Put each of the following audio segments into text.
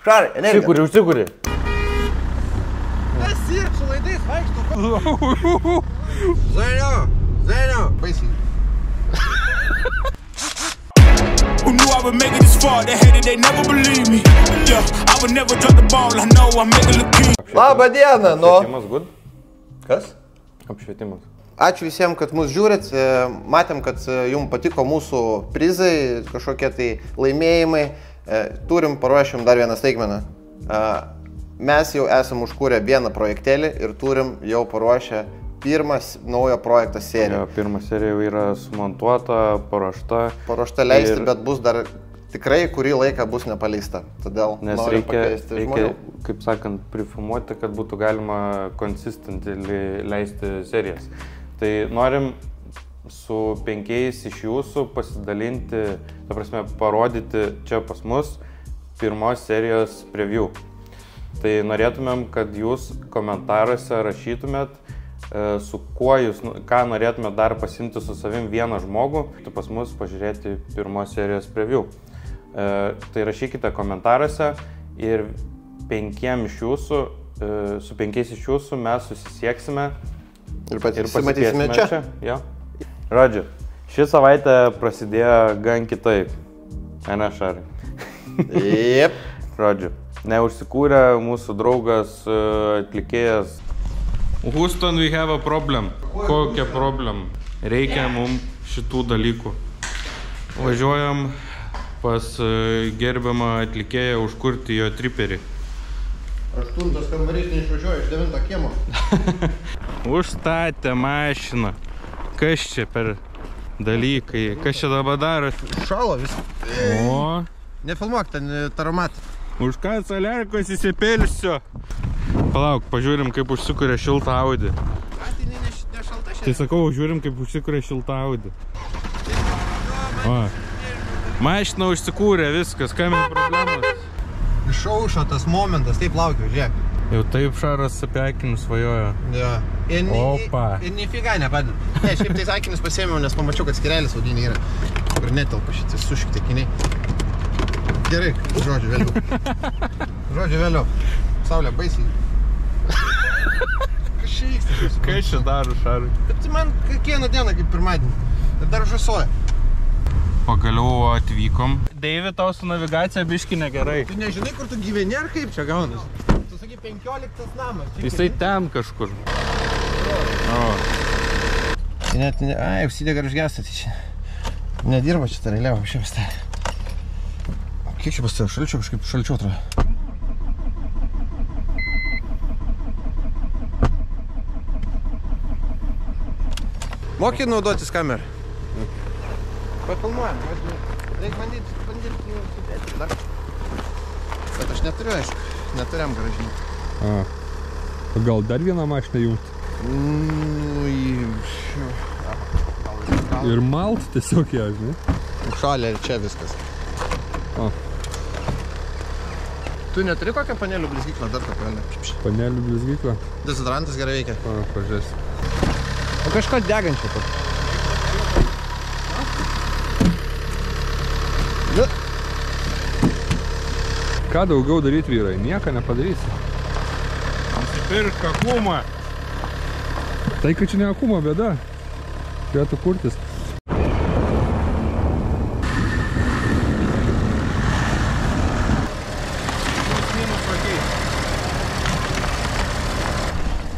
Šarai, energija. Užsikuri. Esi, su laidais vaikšto. Zainio. Baisiai. Who knew I would make it this far? They hated, they never believe me. Yeah, I would never drop the ball. I know I'm making the key. Labą dieną, nu. Apšvietimas good? Kas? Apšvietimas. Ačiū visiems, kad mus žiūrit. Matėm, kad jums patiko mūsų prizai, kažkokie tai laimėjimai. Paruošim dar vieną staigmeną. Mes jau esam užkūrę vieną projektėlį ir turim jau paruošę pirmas naujo projekto seriją. Jo, pirma serija jau yra sumontuota, Paruošta leisti, bet bus dar tikrai kurį laiką bus nepaleista. Todėl nes reikia, kaip sakant, prifilmuoti, kad būtų galima consistently leisti serijas. Tai norim su 5 iš jūsų pasidalinti, ta prasme, parodyti čia pas mus pirmos serijos preview. Tai norėtumėm, kad jūs komentaruose rašytumėt, su kuo jūs, ką norėtumėt dar pasimti su savim vieną žmogų, tu pas mus pažiūrėti pirmos serijos preview. Tai rašykite komentaruose ir 5 iš jūsų, su 5 iš jūsų mes susisieksime ir pasimatysime čia. Jo. Žodžiu, ši savaitė prasidėjo gan kitaip. Ne, Šarai? Jep. Žodžiu, neužsikūrė mūsų draugas atlikėjas. Houston, we have a problem. Kokia problem? Reikia mums šitų dalykų. Važiuojam pas gerbiamą atlikėją užkurti jo triperį. 8 kambarys neišvažiuoja iš 9 kiemo. Užstatė mašiną. Kas čia per dalykai? Kas čia dabar daro? Šalo visą. O? Nefilmuok, ten taromat. Už ką saliarkos įsipilsiu? Palauk, pažiūrim, kaip užsikuria šiltą Audi. Tai ne šalta šiandien. Tai sakau, žiūrim, kaip užsikuria šiltą Audi. O. Mašina užsikūrė, viskas, kam yra problemas? Išaušo tas momentas, taip laukiu, žiūrėk. Jau taip Šaras apie akinius svajojo. Jo. Opa. Ir nifiga nepadeda. Ne, šiaip tais akinius pasiėmiau, nes pamačiau, kad skirelis audinė yra. Kur netelpa šitie sušikti akiniai. Gerai, žodžiu vėliau. Saulė baisiai. Kas čia vyksta? Kas čia daro, Šarai? Tai man kiekvieną dieną kaip pirmadienį. Ir dar žasoja. Pagaliau atvykom. Deivi, tau su navigacija biški negerai. Tu nežinai, kur tu gyveni ar kaip čia gaunas? Tu sakai 15 namas. Jisai ten kažkur. O. Tai net, užsidega užgesą, tai čia. Nedirba čia ta realiava, šiaip stai. Kiek čia pas tave? Šalčiau, kažkaip šalčiau atrodo. Moki naudotis kamerą? Pafilmuojam. Reikia bandyti nusipėti dar. Bet aš neturiu, aišku. Neturiam garažinį. Gal dar vieną mašiną jungti? Ir malt tiesiog ją, žinai? Šalia ir čia viskas. Tu neturi kokią panelių blizgyklą dar kokią? Panelių blizgyklą? Dezodorantas gerai veikia. Pažiūrėsiu. O kažką degančio pat. Ką daugiau daryti, vyrai? Nieko nepadarysi. Nusipirk akumą. Tai, kad čia ne akumo bėda. Turėtų kurtis.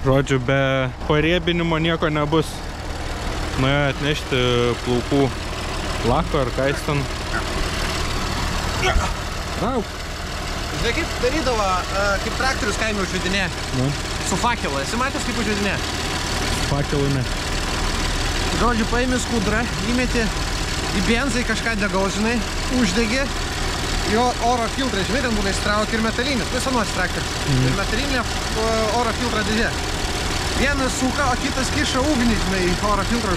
Žodžiu, be pariebinimo nieko nebus. Nuėjo atnešti plaukų lako ar ką jis ten. Rauk! Žinai, kaip darydavo, kaip traktorius kaime užvedinė. Su fakelu. Esi matęs, kaip užvedinė? Fakelu ne. Žodžiu, paėmė skudrą, įmeti į benzą, į kažką degaus, žinai, uždegi. Jo oro filtrą, žinai, ten būna įsitraukia ir metalinis. Tai senuotis traktorius. Ir metalinė oro filtrą dėžė. Vienas suka, o kitas kiša ugnį, žinai, į oro filtrą.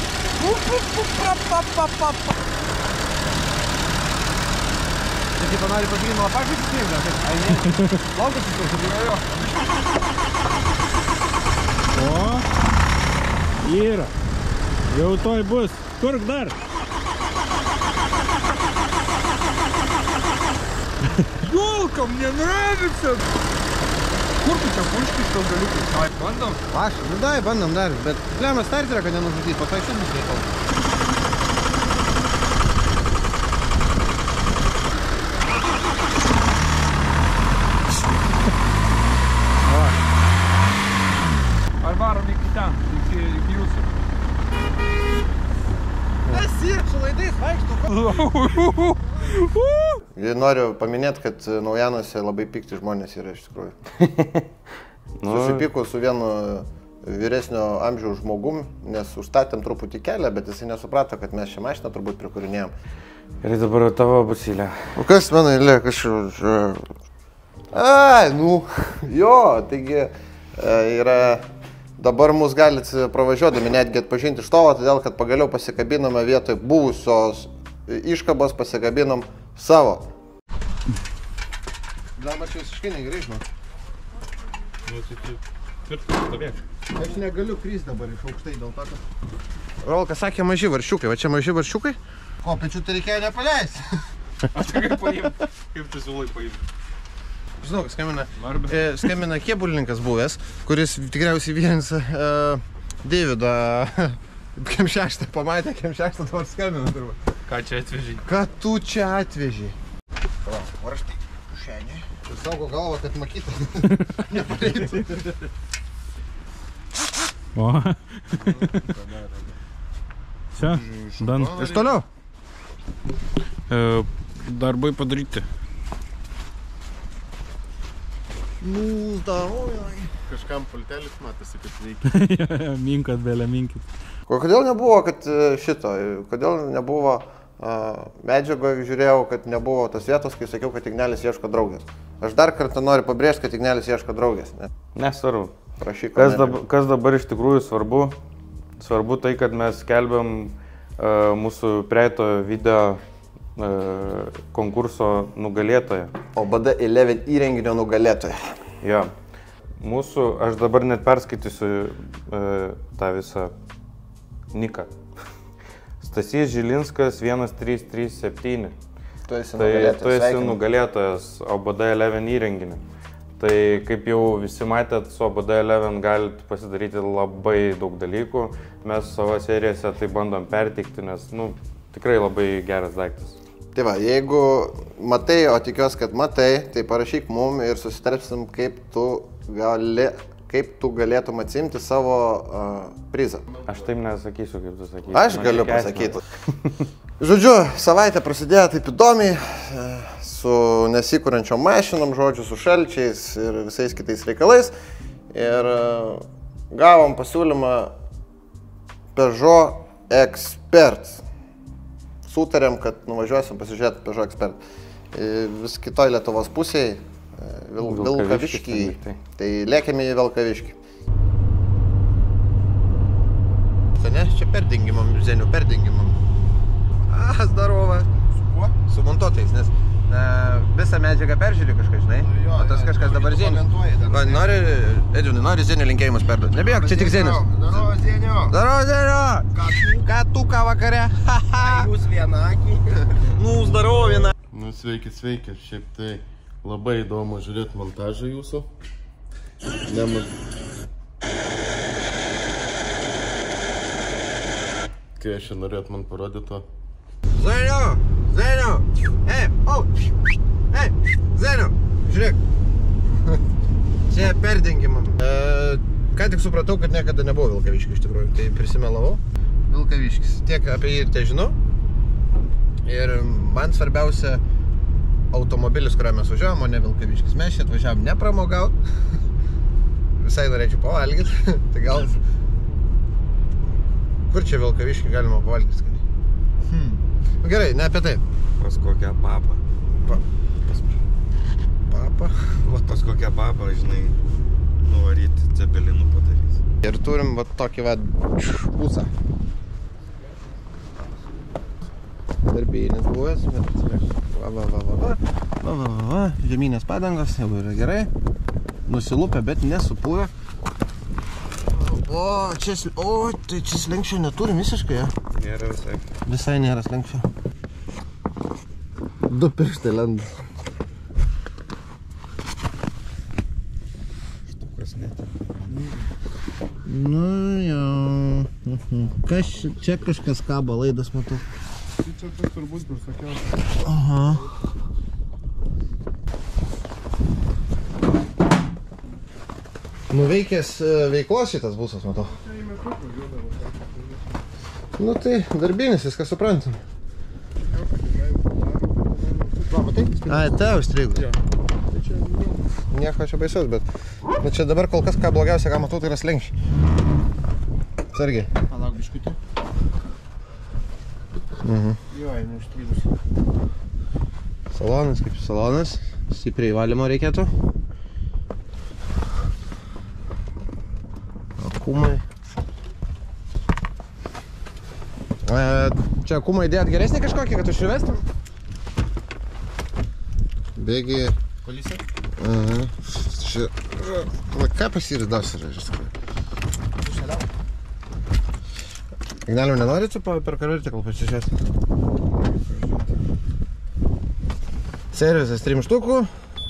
Tai tipo nori padaryti nuo pažiūrį sniegą, tai ai ne. Laukas įsivažiuoju. O, yra. Jau toj bus. Kurk dar. Ёлка, мне нравится! Kur tu čia pulškis tos dalykus? Ai, bandom? Aš, nu dai, bandom dar, bet lemą starterą, kad nenužudyt, po to iš šis reikalas. Ar varom iki ten, iki jūsų? Kas yra, su laidais vaikšto? Noriu paminėti, kad Naujanose labai pikti žmonės yra iš tikrųjų. Susipyko su vienu vyresnio amžiaus žmogum, nes užstatėm truputį kelią, bet jisai nesuprato, kad mes šią mašiną turbūt prikurinėjom. Ir dabar tavo bus eilė. O kas mano eilė, kažkaip... Ai, nu, jo, taigi yra... Dabar mus galit pravažiuodami netgi atpažinti iš tolo, todėl kad pagaliau pasikabinome vietoj buvusios iškabos, pasikabinom savo. Dama čia visiškai negerai, žinau. Aš negaliu krist dabar iš aukštai dėl to, kad... Rolka sakė maži varščiukai, va čia maži varščiukai? O, pečių tai reikėjo nepaleisti. Aš tai kaip paimti, kaip tu siūlai paimti? Žinau, skambina kėbulininkas buvęs, kuris tikriausiai vienas Deivido Kem6 pamatė, Kem6 dabar skambina turbūt. Ką čia atvežiai? Ką tu čia atvežiai? O aš tai pušenė. Ir saugo galvą, kad makytų. Nepareitų. O. Čia, dan. Iš toliau? Darbai padaryti. Nu, darovai. Kažkam pultelis matosi, kad veikia. Minkat, belė, minkit. Kodėl nebuvo, kad šito, kodėl nebuvo medžiagoje, žiūrėjau, kad nebuvo tos vietos, kai sakiau, kad Ignelis ieško draugės. Aš dar kartą noriu pabrėžti, kad Ignelis ieško draugės. Nesvarbu. Prašyk. Kas dabar iš tikrųjų svarbu? Svarbu tai, kad mes skelbiam mūsų praeito video konkurso nugalėtoją. OBD11 įrenginio nugalėtoją. Jo. Mūsų, aš dabar net perskaitysiu tą visą niką. Stasys Žilinskas 1337. Tu esi nugalėtojas OBD11 įrenginį. Tai kaip jau visi matėt, su OBD11 galite pasidaryti labai daug dalykų. Mes savo serijose tai bandom perteikti, nes tikrai labai geras daiktas. Tai va, jeigu matai, o tikiuosi, kad matai, tai parašyk mum ir susitarpsim, kaip tu galėtum atsimti savo prizą. Aš taip nesakysiu, kaip tu sakysi. Aš galiu pasakyti. Žodžiu, savaitė prasidėjo taip įdomiai, su nesikuriančiom mašinom, žodžiu, su šalčiais ir visais kitais reikalais. Ir gavom pasiūlymą Peugeot Expert. Sutarėm, kad nuvažiuosim pasižiūrėti Peugeot Expert. Vis kitoj Lietuvos pusėje, Vilkaviškį. Tai lėkėme į Vilkaviškį. Ne, čia perdingimam, Zenių perdingimam. Zdarova. Su kuo? Su montuotais, nes visą medžiagą peržiūri kažką, žinai. O tas kažkas dabar Zenių. Nori, Edžiūnai, nori Zenių linkėjimus perduoti. Nebijok, čia tik Zenius. Darova Zenių. Darova Zenių. Ką tu ką vakare? Jūs vienakį. Zdarova viena. Nu, sveiki. Šiaip tai labai įdomu žiūrėti montažą jūsų. Kai aš čia norėt man parodyti. Zenių! Zenių! Žiūrėk. Čia perdengimam. Ką tik supratau, kad niekada nebuvo Vilkaviškis iš tikrųjų. Tai prisimelavau. Vilkaviškis. Tiek apie jį ir te žinau. Ir man svarbiausia automobilis, kuriuo mes važiuojam, o ne Vilkaviškis. Mes čia atvažiavom nepramogaut. Visai norėčiau pavalgyti. Tai gal... Kur čia Vilkaviškį galima pavalgyti skaniai? Gerai, ne apie tai. Pas kokią papą. Papą? Pas kokią papą, žinai, nuvaryti cepelinų padarys. Ir turim va tokį va pusą. Darbinis buvęs, bet va. Žemynės padangos, jau yra gerai. Nusilupę, bet nesupuvę. Tai čia slenkščio neturim visiškai, ja? Nėra visai. Visai nėra slenkščio. 2 pirštai lenda. Kas net. Nu jau. Kas čia kažkas kabo, laidas matau. Čia tas turbūt kur sakiau. Aha. Nuveikęs veiklos šitas busas, matau. Nu tai darbinis, viską suprantam. Ai, tau įstrigo. Nieko čia baisaus, bet nu, čia dabar kol kas ką blogiausia, ką matau, tai yra slenkščiai. Atsargiai. Palauk biškutį. Jo, neužstrigus. Salonas kaip salonas. Stipriai valymo reikėtų. Akumai. Čia akumai dėt geresnį kažkokį, kad užsivestum? Bėgi... Kolysė? Aha. Čia... Ką pasiris daus yra, iš tikrųjų? Ignaliau nenori tu per karvirtį, kol pasižiūrėsi? Servisas 3 štukų,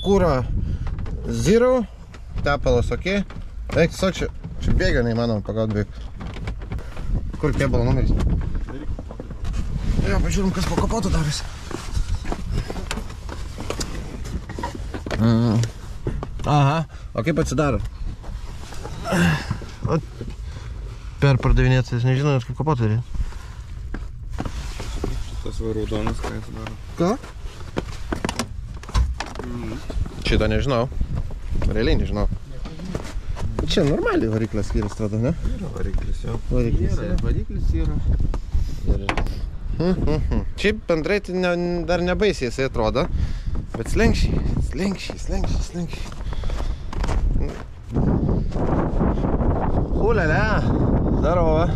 kūro 0, tepalas ok. Eik, tiesiog čia bėga neįmanoma pagauti beveik. Kur kėbalo numeris? Jo, pažiūrim, kas po kapotu darėsi. Aha, o kaip atsidaro? Per pardavinėtas, nežinau, kaip kapotu darė. Tas va raudonas, ką jis daro. Ką? Šito nežinau. Realiai nežinau. Čia normaliai variklis yra strada, ne? Yra variklis, jo. Variklis yra. Šiaip bendrai tai dar nebaisiai jisai atrodo. Bet slenkščiai. Ulele, zdarova.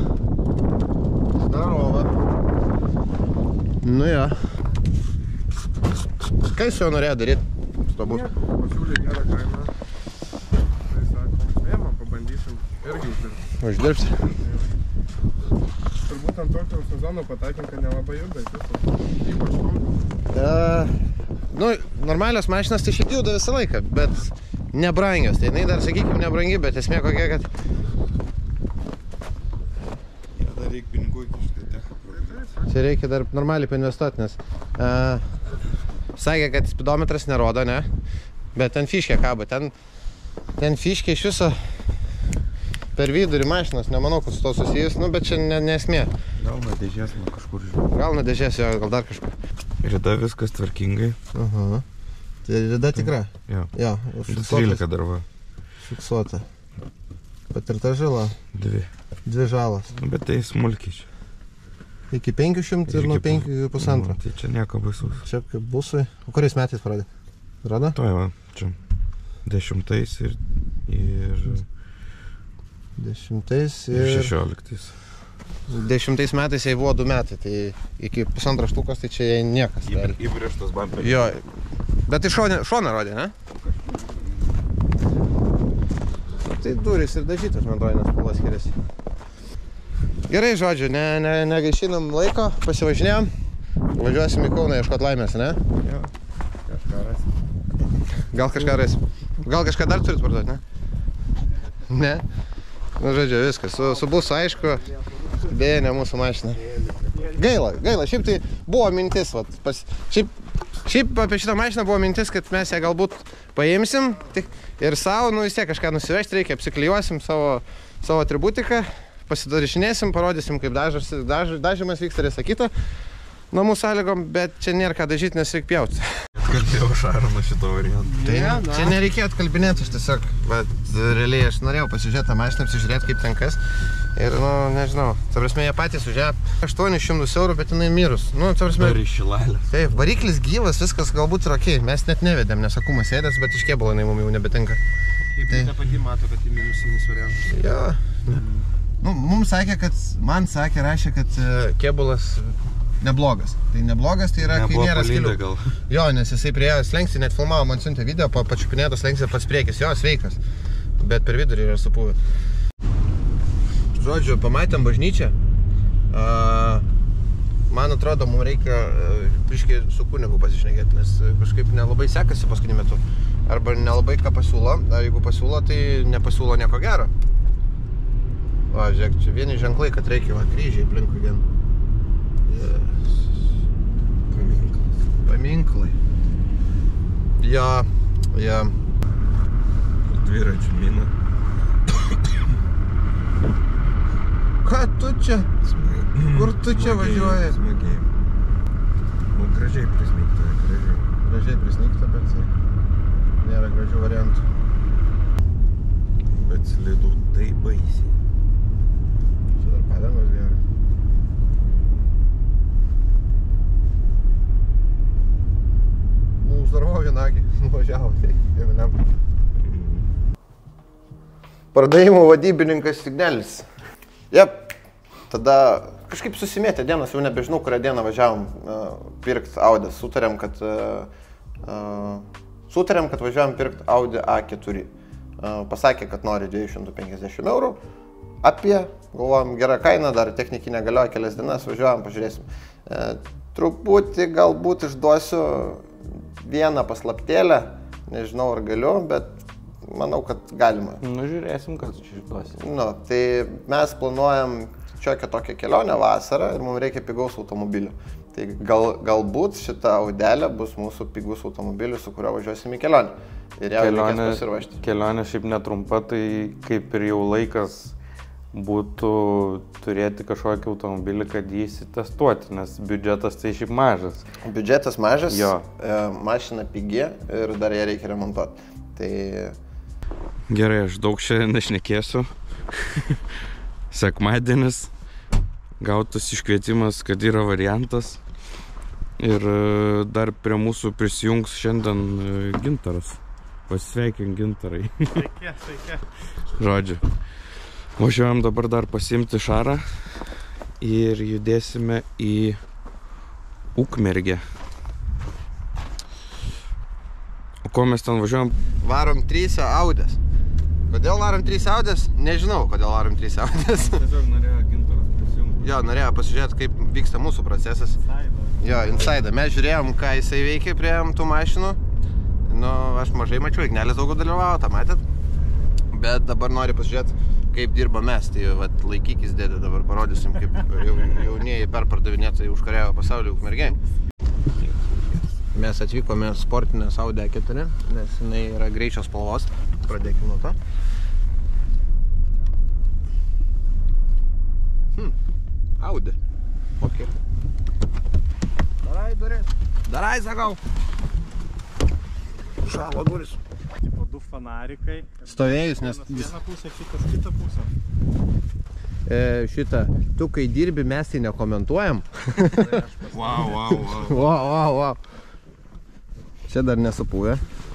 Nu jo. Ką jis jau norėjo daryti? Stabus. Pasiūlė gerą kainą. Tai sakom, ėmą, pabandysim irgi uždirbti. Uždirbsi? Turbūt ant tokio sezono pataikėm, kad nelabai juda. Ypač tokio. Nu, normalios mašinas tai šiaip juda visą laiką, bet nebrangios. Tai jinai dar, sakykime, nebrangi, bet esmė kokia, kad... Ja, dar reikia pinigų iki štai techą pradėti. Čia reikia dar normaliai painvestuoti, nes... Sakė, kad spidometras nerodo, ne? Bet ten fiškė kabo, ten fiškė iš viso per vidurį mašinos, nemanau, kad su to susijus, nu, bet čia nesmė. Gal nuo dėžės, nuo kažkur žiūrėjau. Gal nuo dėžės, jo, gal dar kažkur. Rida viskas tvarkingai. Aha. Tai rida tikra? Jo. Jo. 13 dar va. Fiksuota. Patirta žala? 2. 2 žalos. Nu, bet tai smulkiai čia. Iki 500 ir nuo 5 iki 1,5. Tai čia nieko baisaus. Čia kaip busui. O kuriais metais pradė? Rada? Toj va, čia 10 ir 10 ir 16. 10 metais jai buvo 2 metai, tai iki 1,5 štukos, tai čia jai niekas. Įbrėžtas bamperis. Jo, bet tai šoną rodė, ne? Tai durys ir dažytas, man atrodo, nes spalva skiriasi. Gerai, žodžiu, negaišinam laiko, pasivažinėjom, važiuosim į Kauną ieškot laimės, ne? Jo, kažką rasim. Gal kažką rasim. Gal kažką dar turit parduoti, ne? Ne? Nu, žodžiu, viskas. Su busu aišku, dėja ne mūsų mašina. Gaila, šiaip tai buvo mintis, vat, šiaip apie šitą mašiną buvo mintis, kad mes ją galbūt paimsim ir savo, nu vis tiek kažką nusivežti reikia, apsiklijuosim savo atributiką, pasidarišinėsim, parodysim, kaip dažymas vyksta ir visą kitą namų sąlygom, bet čia nėra ką dažyti, nes reikia pjauti. Atkalbėjau šarą nuo šito varianto. Tai čia nereikėjo atkalbinėti, aš tiesiog, bet realiai aš norėjau pasižiūrėti tą mašiną, apsižiūrėti kaip ten kas. Ir, nu, nežinau, ta prasme, jie patys užėjo 800 eurų, bet jinai mirus. Nu, ta prasme... Dar iš šilalės. Taip, variklis gyvas, viskas galbūt yra okei. Mes net nevedėm, nes akumas sėdės, bet iš kėbulo jinai mum jau nebetinka. Kaip tai pati mato, kad tai minusinis variantas. Jo. Nu, mums sakė, man rašė, kad kėbulas neblogas. Tai neblogas, tai yra, kai nėra skilių. Jo, nes jisai priejo slenkstį, net filmavo, man siuntė video, pačiupinėtas slenkstį pats priekis. Jo, sveikas. Bet per vidurį yra supuvę. Žodžiu, pamatėm bažnyčią. Man atrodo, mums reikia biškai su kunigu pasišnekėti, nes kažkaip nelabai sekasi paskutiniu metu. arba nelabai ką pasiūlo, jeigu pasiūlo, tai nepasiūlo nieko gero. Va, žiūrėk, čia vieni ženklai, kad reikia, va, kryžiai aplinkui vien. Yes. Paminklai. Ja. Dviračių mina. Ką tu čia? Kur tu čia važiuoji? Smagiai. Nu, gražiai prisnigta, gražiai. Gražiai prisnigta, bet nėra gražių variantų. Bet slidu tai baisiai. Čia dar padangos gerai. Uždarvau vienagį, nuvažiavo, tai vienam. Pardavimų vadybininkas Signelis. Jep, tada kažkaip susimėtė dienas, jau nebežinau, kurią dieną važiavom pirkti Audi. Sutarėm, kad važiavom pirkti Audi A4. Pasakė, kad nori 250 eurų. Apie, galvojom, gerą kainą, dar technikinė galioja kelias dienas, važiuojam, pažiūrėsim. Truputį galbūt išduosiu vieną paslaptėlę, nežinau ar galiu, bet manau, kad galima. Nu, žiūrėsim, kas čia išduosi. Nu, tai mes planuojam čiokią tokią kelionę vasarą ir mums reikia pigaus automobilio. Tai galbūt šita Audelė bus mūsų pigus automobilis, su kuriuo važiuosim į kelionę. Ir jau reikės pasiruošti. Kelionė šiaip netrumpa, tai kaip ir jau laikas būtų turėti kažkokį automobilį, kad jį įsitestuoti, nes biudžetas tai šiaip mažas. Biudžetas mažas, jo. Mašina pigi ir dar ją reikia remontuoti. Tai... Gerai, aš daug šiandien nešnekėsiu. Sekmadienis, gautas iškvietimas, kad yra variantas. Ir dar prie mūsų prisijungs šiandien Gintaras. Pasveikink, Gintarai. Sveiki. Žodžiu. Važiuojam dabar dar pasiimti Šarą ir judėsime į Ukmergę. O ko mes ten važiuojam? Varom 3 Audės. Kodėl varom 3 Audės? Nežinau, kodėl varom 3 Audės. Tiesiog norėjo Gintaras prisijungti. Jo, norėjo pasižiūrėti, kaip vyksta mūsų procesas. Jo, inside. Mes žiūrėjom, ką jisai veikia prie tų mašinų. Nu, aš mažai mačiau, Ignelis daugiau dalyvavo, tą matėt. Bet dabar nori pasižiūrėti, kaip dirba mes. Tai vat, laikykis dėdė, dabar parodysim, kaip jaunieji perpardavinėtojai užkariavo pasaulį Ukmergėj. Mes atvykome sportinės Audi A4, nes jinai yra greičio spalvos. Pradėkime nuo to. Audi. Ok. Darai, sakau. Šalo duris. Tipo 2 fanarikai. Stovėjus, nes... Viena pusė, kitas kita pusė. Šitą, tu kai dirbi, mes tai nekomentuojam. Wow. Čia dar nesupūvė,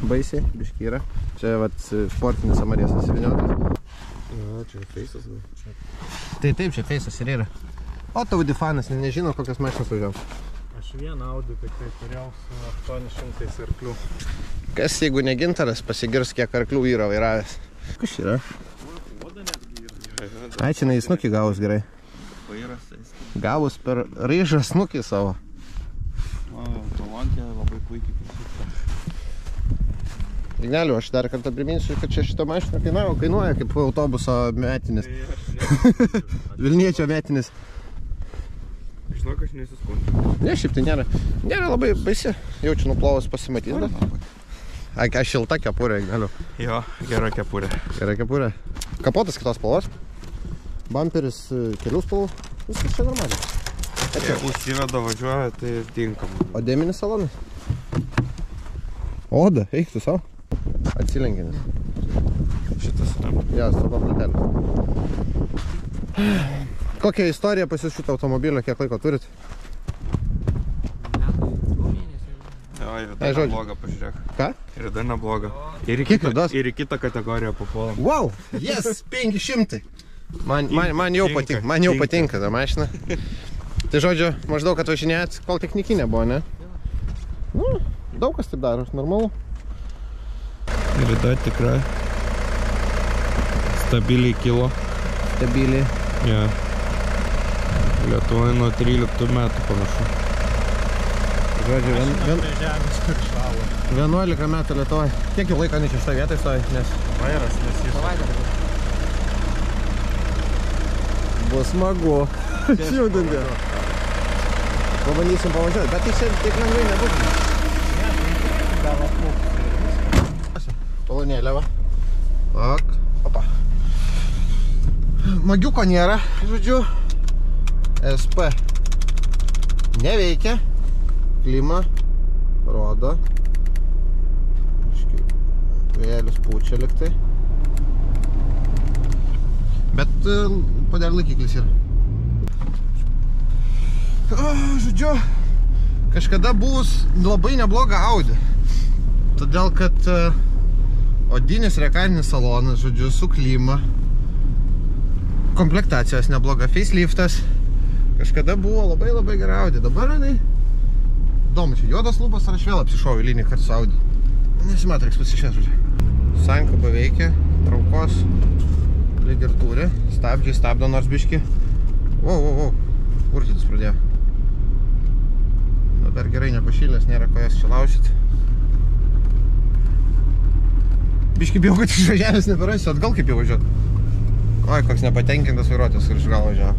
baisiai, biški yra. Čia vat sportinis Amarijas įsiviniotas. Jo, čia feisas. Tai taip, čia feisas ir yra. O Audi fanas, nežino, kokias mašinas važiavom. Aš vieną Audi tik tai turėjau su 800 arklių. Kas, jeigu ne Gintaras, pasigirs, kiek arklių yra vairavęs. Kas yra? Ai, čia į snukį gavus gerai. Gavus per ryžą snukį savo. Tolontė labai puikiai prisukta. Igneliu, aš dar kartą priminsiu, kad čia šitą mašiną kainuoja kaip autobuso metinis. Vilniečio metinis. Žinok, aš nesiskundžiu. Ne, šiaip tai nėra. Nėra labai baisi. Jaučiu nuplovus pasimatyti. Aš šilta kepurė, Igneliu. Jo, gera kepurė. Gera kepurė. Kapotas kitos spalvos. Bamperis kelių spalvų. Viskas čia normaliai. Užsiveda, važiuoja, tai tinkama. O dėminis salonas? Oda, eik tu savo. Atsilenkinis. Šitas, ne? Ja, su papaltelė. Kokia istorija pas jūs šitą automobilio, kiek laiko turit? Jo, ir dar nebloga, pažiūrėk. Ką? Ir dar nebloga. Ir į kitą kategoriją papuolam. Wow, yes, 500. Man jau patinka ta mašina. Tai žodžiu, maždaug atvažinėjat, kol technikinė buvo, ne? Nu, daug kas taip daro, normalu. Ir da tikrai stabiliai kilo. Stabiliai. Ja. Lietuvoje nuo 13 metų panašu. Žodžiu, 11 metų Lietuvoje. Kiek jau laiko nešia šitą vietą stovi, nes... Vairas, nes jis... Bus smagu. Šiaudinti. Pabandysim pavažiuoti, bet tai šiandien taip lengvai nebus. Kolonėlė, va. Tak, opa. Magiuko nėra, žodžiu. SP neveikia. Klima rodo. Vėjelis pučia liktai. Bet padar laikiklis yra. Žodžiu, kažkada buvus labai neblogą Audi. Todėl, kad odinis rekarinis salonas, žodžiu, su klima. Komplektacijos nebloga, faceliftas. Kažkada buvo labai gera Audi. Dabar, įdomu, čia juodas lūpas, ar aš vėl apsišoviu eilinį kartą su Audi. Nesimato, reiks pasišės, žodžiu. Sankaba veikia, traukos lyg ir turi. Stabdžiai stabdo nors biški. Vau, urtytis pradėjo. Nu, dar gerai nepašylės, nėra ko jas čia laužyti. Biški bijau, kad išvažiavęs neparasiu, atgal kaip jau važiuot. Oi, koks nepatenkintas vairuotojas ir iš gal važiavo.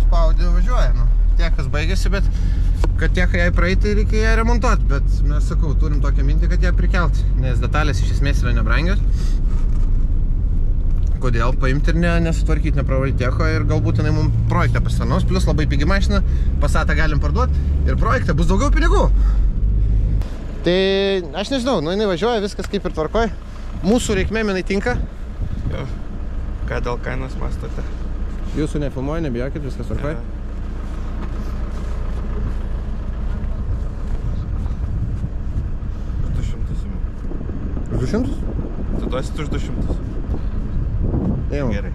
Spaudė važiuoja, nu. Tiek, kas baigėsi, bet kad tiek jai praeiti, reikia ją remontuoti. Bet mes, sakau, turim tokią mintį, kad ją prikelt, nes detalės iš esmės yra nebrangios. Kodėl paimti ir nesutvarkyti, nepravalyti tieko ir galbūt jinai mums projektą pasitarnaus, plus labai pigi mašina, Passatą galim parduoti ir projekte bus daugiau pinigų. Tai aš nežinau, nu jinai važiuoja, viskas kaip ir tvarkoj. Mūsų reikmėm jinai tinka. Jo. Ką dėl kainos mąstote? Jūsų nefilmuoja, nebijokit, viskas tvarkoj. 200? Tu duosit už 200. Ėjom. Gerai.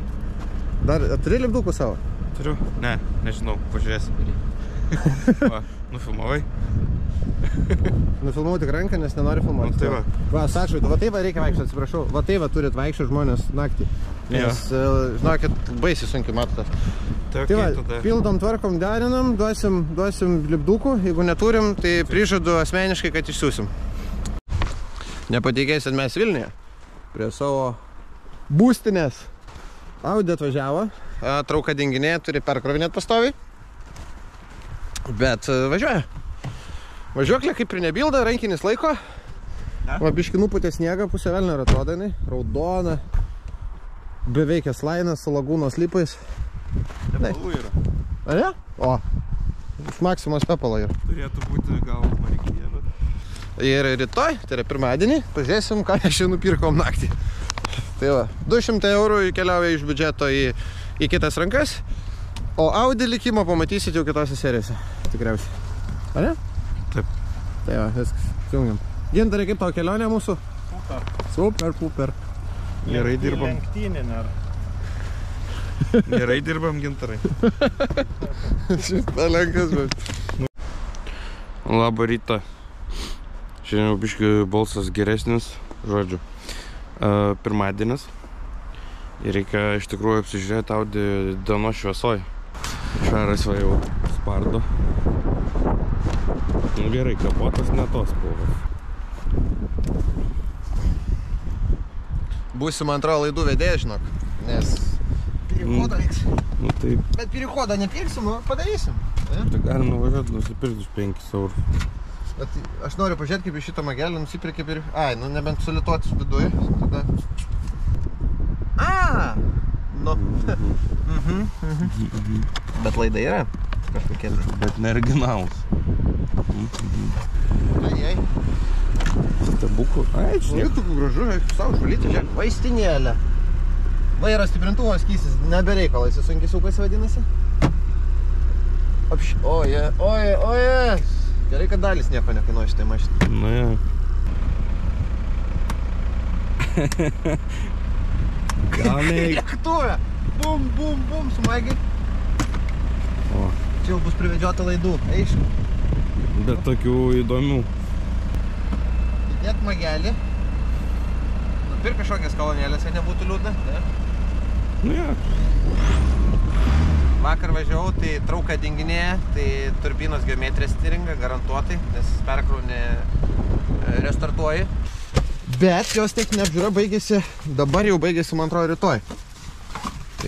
Dar turi lipdukų savo? Turiu? Ne, nežinau, pažiūrėsim. Va, nufilmavai? Nufilmavau tik ranką, nes nenori filmuoti. Nu, tai va. Va, Sašai, va tai va reikia vaikščioti, atsiprašau. Va tai va turit vaikščioti žmonės naktį. Nes, žinokit, baisiai sunkiai matotas. Tai Tai va, tada. pildom, tvarkom, derinam, duosim lipdukų. Jeigu neturim, tai prižadu asmeniškai, kad išsiųsim. Nepatikėsit, mes Vilniuje prie savo būstinės. Audi atvažiavo, trauka dinginė, turi perkrovinėt pastoviai. Bet važiuoja. Važiuoklė kaip ir nebilda, rankinis laiko. Va, biški nuputė sniegą, pusė velnio ir atrodo jinai. Raudona, beveikęs lainas su lagūnos lipais. Tepalų yra. A ne? O, iš Maksimos pepalo yra. Turėtų būti gal variklyje, bet... Ir rytoj, tai yra pirmadienį, pažiūrėsim, ką mes čia nupirkom naktį. Tai va, 200 eurų keliauja iš biudžeto į kitas rankas, o Audi likimą pamatysit jau kitose serijose, tikriausiai. A ne? Taip. Tai va, viskas, jungiam. Gintarai, kaip tau kelionė mūsų? Super. Gerai dirbam. Lenktyninė ar... Gerai dirbam, Gintarai. Šitą lenkas, bet... Labą rytą. Šiandien jau biškai balsas geresnis, žodžiu. Pirmadienis. Ir reikia iš tikrųjų apsižiūrėti Audi dienos šviesoj. Šaras va jau spardo. Nu gerai, kapotas ne tos spalvos. Būsim antrojo laidų vedėjas, žinok, nes pirikodą reiks. Nu taip. Bet pirikodą nepirksim, padarysim. Tai galim nuvažiuoti, nusipirkti už 5 eurų. Bet aš noriu pažiūrėti, kaip iš šito magelį nusipirkė ir... Ai, nu nebent sulituoti su viduje, tada... Nu. Bet laida yra kažkokie. Bet neoriginalus. Ai. Stebuklų. Ai, čia. Tokių gražu, savo švalytį, žiūrėk. Vaistinėlė. Vairo stiprintuvo skysis, nebereikalai, jis sunkisiukas vadinasi. Oje. Gerai, kad dalis nieko nekainuoja šitai mašinai. Nu, ja. Gal neik. Lėktuvė! Bum, sumagiai. O. Čia jau bus privedžiota laidų, aišku. Bet tokių įdomių. Įdėt magelį. Nupirk kažkokias kolonėlės, kad nebūtų liūdna, ne? Nu, ja. vakar važiavau, tai trauka dinginėja, tai turbinos geometrija stringa garantuotai, nes perkrauni restartuoji. Bet jos techninė apžiūra baigėsi, dabar jau baigėsi, man atrodo, rytoj.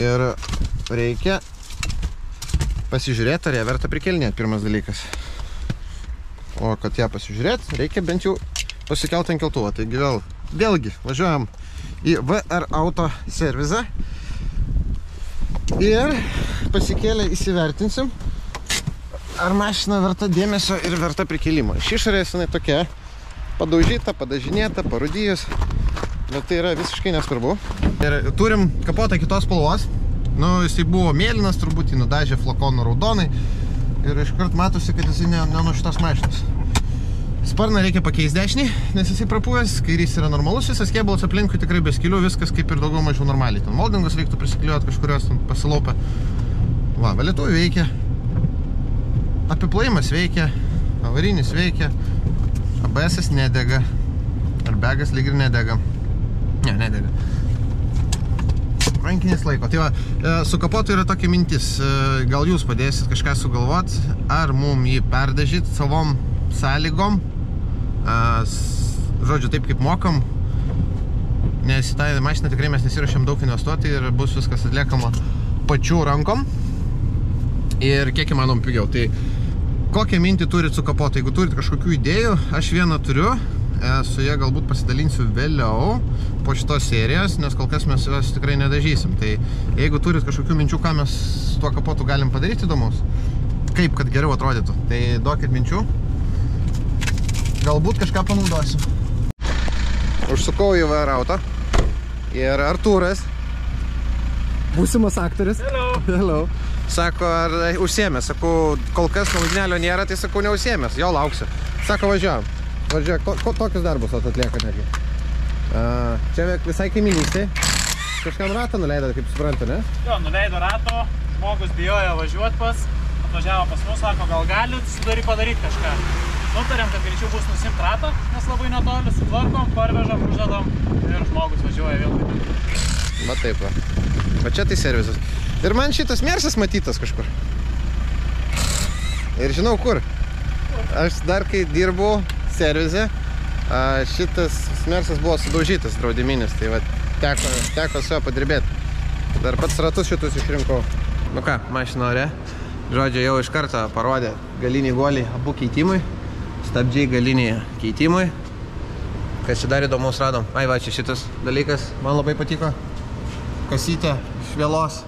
Ir reikia pasižiūrėti, ar ją verta prikelinėti, pirmas dalykas. O kad ją pasižiūrėti, reikia bent jau pasikelti ant keltuvą. Taigi vėlgi važiuojam į VR Auto servizą ir pasikėlę įsivertinsim, ar mašina verta dėmesio ir verta prikėlimo. Iš išorės jinai tokia padaužyta, padažinėta, parūdijus, bet tai yra visiškai nesvarbu. Ir turim kapotą kitos spalvos. Nu, jisai buvo mėlynas, turbūt jį nudažė flakoną raudonai. Ir iškart matosi, kad jisai ne nuo šitos mašinos. Sparną reikia pakeisti dešinį, nes jisai prapuvęs, kairys yra normalus, visas kėbulas aplinkui tikrai be skylių, viskas kaip ir daugiau mažiau normaliai. Ten moldingus reiktų prisikliuoti kažkurios pasilaupę. Va, valytuvai veikia, apiplojimas veikia, avarinis veikia, ABS-as nedega, airbagas lyg ir nedega. Ne, nedega. Rankinis laiko. Tai va, su kapotu yra tokia mintis, gal jūs padėsit kažką sugalvot, ar mum jį perdažyti savom sąlygom, žodžiu, taip kaip mokam, nes į tą mašiną tikrai mes nesiruošiam daug investuoti ir bus viskas atliekama pačių rankom ir kiek įmanom pigiau. Tai kokią mintį turit su kapotu? Jeigu turit kažkokių idėjų, aš vieną turiu, su jie galbūt pasidalinsiu vėliau po šitos serijos, nes kol kas mes jos tikrai nedažysim. Tai jeigu turit kažkokių minčių, ką mes su tuo kapotu galim padaryti įdomus, kaip kad geriau atrodytų, tai duokit minčių, galbūt kažką panaudosiu. Užsukau į VR Auto ir Artūras, būsimas aktorius, hello. Sako, ar užsiemęs? Sakau, kol kas naudinelio nėra, tai sakau, neužsiemęs, jo lauksiu. Sako, važiuojam. Važiuok, tokius darbus atlieka netgi. Čia visai kaiminystėj. Kažkam ratą nuleido, kaip suprantu, ne? Jo, nuleido rato, žmogus bijojo važiuoti atvažiavo pas mus, sako, gal galit padaryti kažką. Nutarėm, kad greičiau bus nusimt ratą, nes labai netoli, sutvarkom, parvežam, uždedam ir žmogus važiuoja vėl. Va taip va. Va čia tai servizas. Ir man šitas Mersas matytas kažkur. Ir žinau kur. Aš dar kai dirbau servize, šitas Mersas buvo sudaužytas draudiminis, tai va teko su jo padirbėti. Dar pats ratus šitus išrinkau. Nu ką, mašina ore. Žodžiu, jau iš karto parodė galinį guolį abu keitimui. Stabdžiai galinėje keitimui. Kas čia dar įdomaus radom? Ai va, čia šitas dalykas man labai patiko. Kasytė iš vėlos,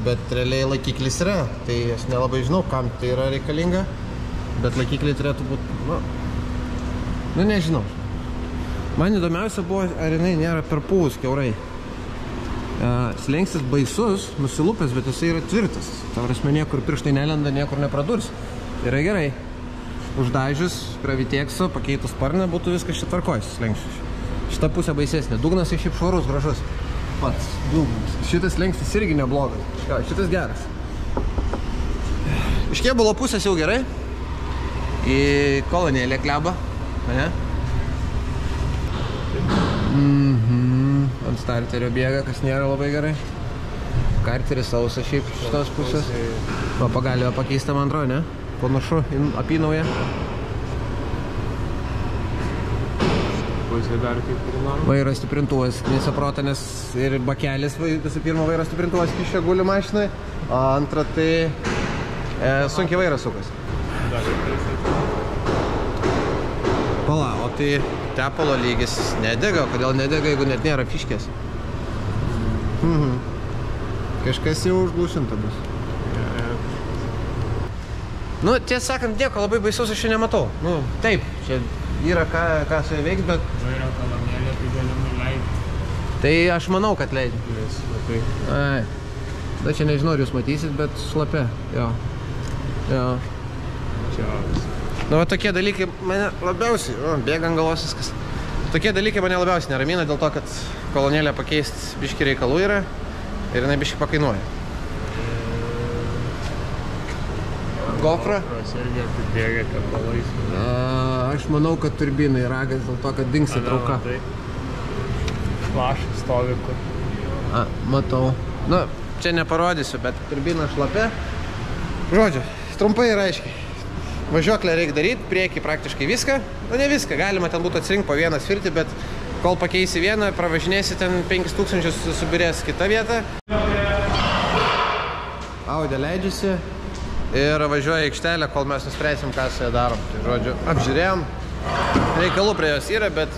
bet realiai laikiklis yra. Tai aš nelabai žinau, kam tai yra reikalinga. Bet laikikliai turėtų būti, nu nežinau. Man įdomiausia buvo, ar jinai nėra perpūvus kiaurai. Slengstis baisus, nusilupęs, bet jisai yra tvirtas. Ta prasme, niekur pirštai nelenda, niekur nepradurs. Yra gerai. Uždažius gravitekso, pakeitus sparną, būtų viskas čia tvarkojasi slengstis. Šita pusė baisesnė. Dugnas iš šiaip švarus, gražus. Pats dugnas. Šitas slengstis irgi neblogas. Šitas geras. Iš kėbulo pusės jau gerai. Į kolonėlę kleba. Ant starterio bėga, kas nėra labai gerai. Karteris sausas šiaip šitos pusės. Pagalvę pakeista, man atrodo, ne? Panašu, apynauja. Pusė dar kaip ir nori. Vairo stiprintuvas, nesaprota, nes ir bakelis, visų pirma, vairo stiprintuvas kišė guli mašinai, o antra tai sunkiai vairas sukas. Pala, o tai tepalo lygis nedega, kodėl nedega, jeigu net nėra fiškės? Kažkas jau užglūšinta bus. Nu, tiesą sakant, nieko labai baisaus aš čia nematau. Nu, taip, čia yra ką su jie veiks, bet... Vairo kolonėlė, tai galimai leidži. Tai aš manau, kad leidži. Ai. Da, čia nežinau, ar jūs matysit, bet šlapia. Jo. Nu, va tokie dalykai mane labiausiai, bėga ant galos viskas. Tokie dalykai mane labiausiai neramina dėl to, kad kolonėlę pakeisti biški reikalų yra ir jinai biški pakainuoja. Gofra? Irgi apibėga kapalais. Aš manau, kad turbinai ragas dėl to, kad dingsi trauka. Lašas stovi kur. Matau. Na, čia neparodysiu, bet turbina šlapia. Žodžiu, trumpai ir aiškiai. Važiuoklę reikia daryti, priekį praktiškai viską. Nu, ne viską, galima ten būtų atsirinkti po vieną svirtį, bet kol pakeisi vieną, pravažinėsi ten 5000 subirės kitą vietą. Audi leidžiasi ir važiuoja aikštelę, kol mes nuspręsim, ką su ją darom. Tai žodžiu, apžiūrėjom. Reikalų prie jos yra, bet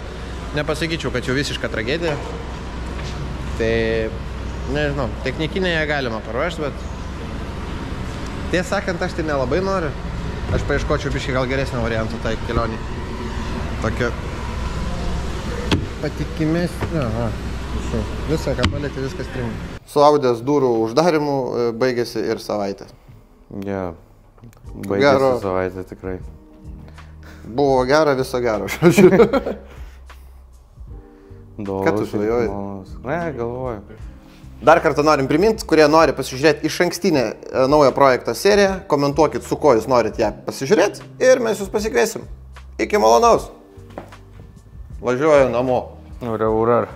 nepasakyčiau, kad jau visiška tragedija. Tai, nežinau, technikinėje galima paruošti, bet tiesą sakant, aš tai nelabai noriu. Aš paieškočiau biškai gal geresnio variantų tai kelionį. Tokio patikimesnio. Visą, ką palėtė, viskas stringa. Su Audės durų uždarimu baigėsi ir savaitė. Ja, baigėsi savaitė tikrai. Buvo gera, viso gero, žodžiu. Ką tu svajoji? Ne, galvoju. Dar kartą norim priminti, kurie nori pasižiūrėti iš ankstinę naują projektą seriją, komentuokit, su ko jūs norit ją pasižiūrėti ir mes jūs pasikviesim. Iki malonaus. Važiuoju namo. Ura.